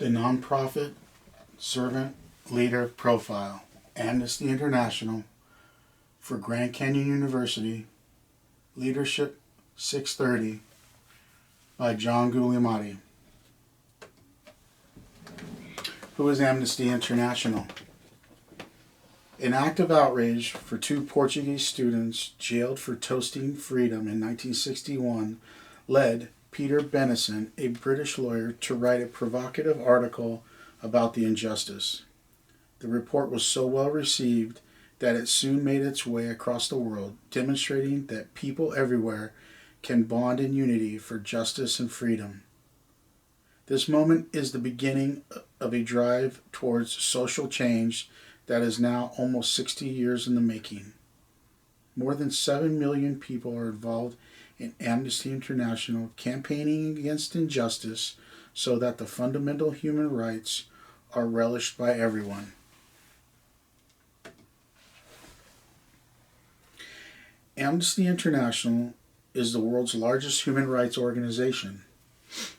The Nonprofit Servant Leader Profile, Amnesty International, for Grand Canyon University, Leadership 630, by John Guglielmotti. Who is Amnesty International? An act of outrage for two Portuguese students jailed for toasting freedom in 1961 led Peter Benison, a British lawyer, to write a provocative article about the injustice. The report was so well received that it soon made its way across the world, demonstrating that people everywhere can bond in unity for justice and freedom. This moment is the beginning of a drive towards social change that is now almost 60 years in the making. More than 7 million people are involved in Amnesty International, campaigning against injustice so that the fundamental human rights are relished by everyone. Amnesty International is the world's largest human rights organization.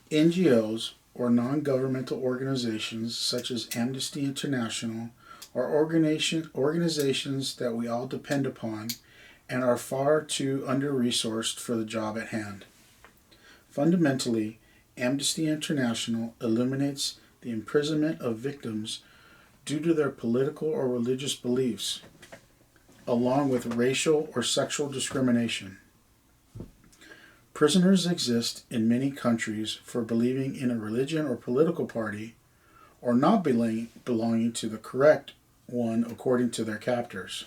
NGOs, or non-governmental organizations such as Amnesty International, are organizations that we all depend upon and are far too under-resourced for the job at hand. Fundamentally, Amnesty International eliminates the imprisonment of victims due to their political or religious beliefs, along with racial or sexual discrimination. Prisoners exist in many countries for believing in a religion or political party, or not belonging to the correct one according to their captors.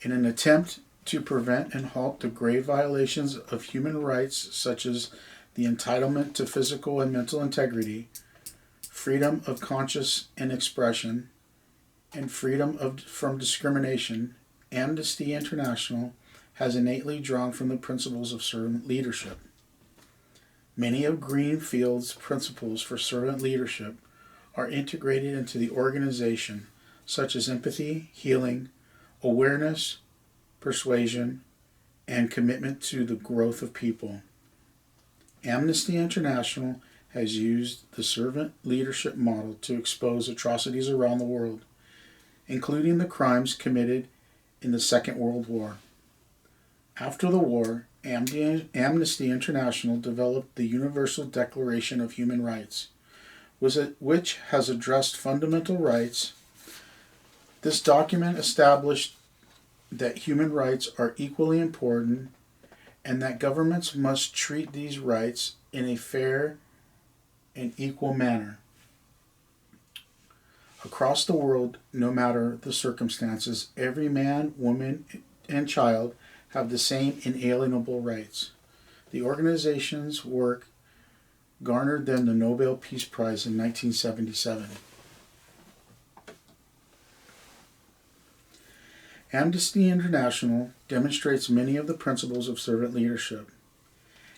In an attempt to prevent and halt the grave violations of human rights such as the entitlement to physical and mental integrity, freedom of conscience and expression, and freedom from discrimination, Amnesty International has innately drawn from the principles of servant leadership. Many of Greenfield's principles for servant leadership are integrated into the organization, such as empathy, healing, awareness, persuasion, and commitment to the growth of people. Amnesty International has used the servant leadership model to expose atrocities around the world, including the crimes committed in the Second World War. After the war, Amnesty International developed the Universal Declaration of Human Rights, which has addressed fundamental rights. This document established that human rights are equally important and that governments must treat these rights in a fair and equal manner. Across the world, no matter the circumstances, every man, woman, and child have the same inalienable rights. The organization's work garnered them the Nobel Peace Prize in 1977. Amnesty International demonstrates many of the principles of servant leadership.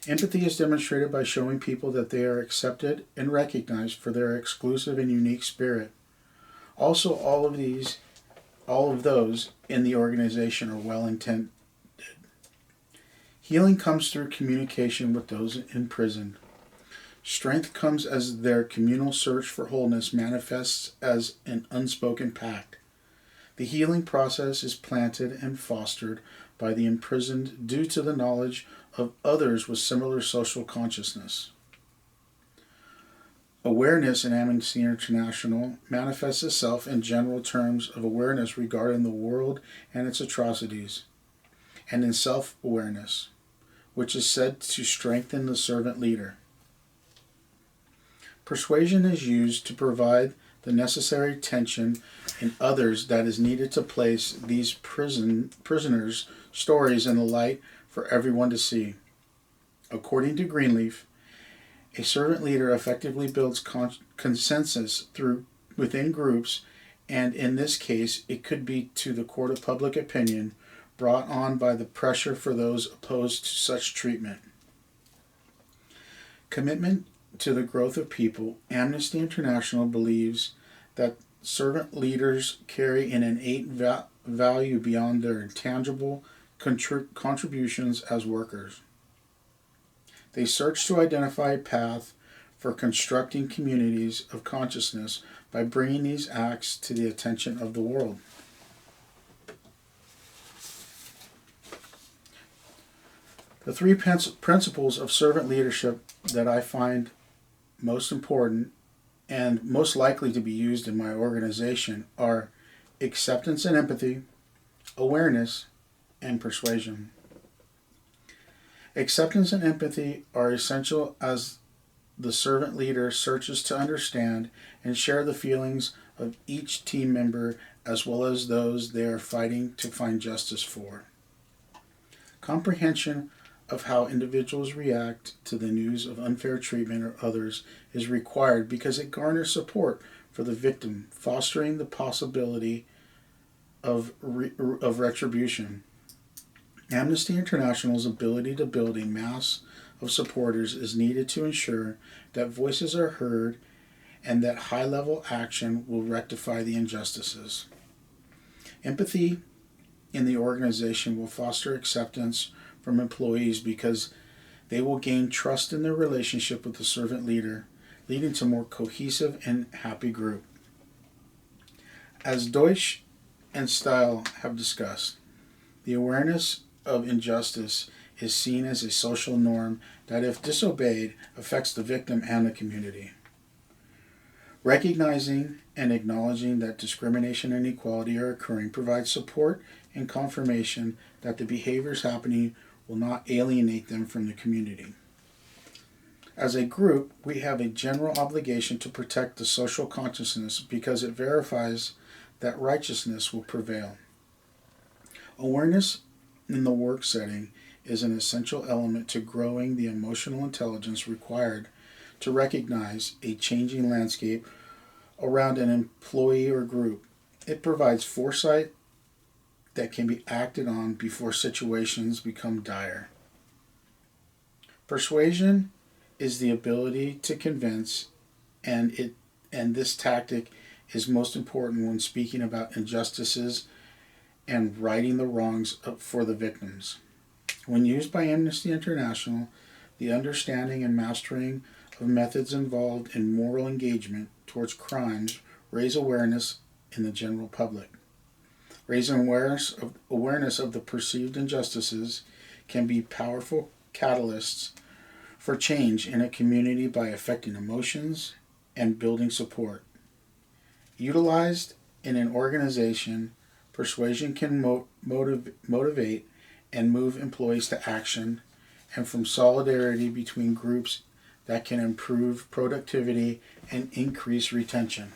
Empathy is demonstrated by showing people that they are accepted and recognized for their exclusive and unique spirit. Also, all of those in the organization are well-intended. Healing comes through communication with those imprisoned. Strength comes as their communal search for wholeness manifests as an unspoken pact. The healing process is planted and fostered by the imprisoned due to the knowledge of others with similar social consciousness. Awareness in Amnesty International manifests itself in general terms of awareness regarding the world and its atrocities, and in self-awareness, which is said to strengthen the servant leader. Persuasion is used to provide the necessary tension in others that is needed to place these prisoners' stories in the light for everyone to see. According to Greenleaf, a servant leader effectively builds consensus within groups, and in this case, it could be to the court of public opinion brought on by the pressure for those opposed to such treatment. Commitment to the growth of people, Amnesty International believes that servant leaders carry an innate value beyond their intangible contributions as workers. They search to identify a path for constructing communities of consciousness by bringing these acts to the attention of the world. The three principles of servant leadership that I find most important and most likely to be used in my organization are acceptance and empathy, awareness, and persuasion. Acceptance and empathy are essential as the servant leader searches to understand and share the feelings of each team member as well as those they are fighting to find justice for. Comprehension of how individuals react to the news of unfair treatment of others is required because it garners support for the victim, fostering the possibility of retribution. Amnesty International's ability to build a mass of supporters is needed to ensure that voices are heard and that high-level action will rectify the injustices. Empathy in the organization will foster acceptance from employees because they will gain trust in their relationship with the servant leader, leading to a more cohesive and happy group. As Deutsch and Steil have discussed, the awareness of injustice is seen as a social norm that, if disobeyed, affects the victim and the community. Recognizing and acknowledging that discrimination and inequality are occurring provides support and confirmation that the behaviors happening will not alienate them from the community. As a group, we have a general obligation to protect the social consciousness because it verifies that righteousness will prevail. Awareness in the work setting is an essential element to growing the emotional intelligence required to recognize a changing landscape around an employee or group. It provides foresight that can be acted on before situations become dire. Persuasion is the ability to convince, and this tactic is most important when speaking about injustices and righting the wrongs for the victims. When used by Amnesty International, the understanding and mastering of methods involved in moral engagement towards crimes raise awareness in the general public. Raising awareness of the perceived injustices can be powerful catalysts for change in a community by affecting emotions and building support. Utilized in an organization, persuasion can motivate and move employees to action, and from solidarity between groups that can improve productivity and increase retention.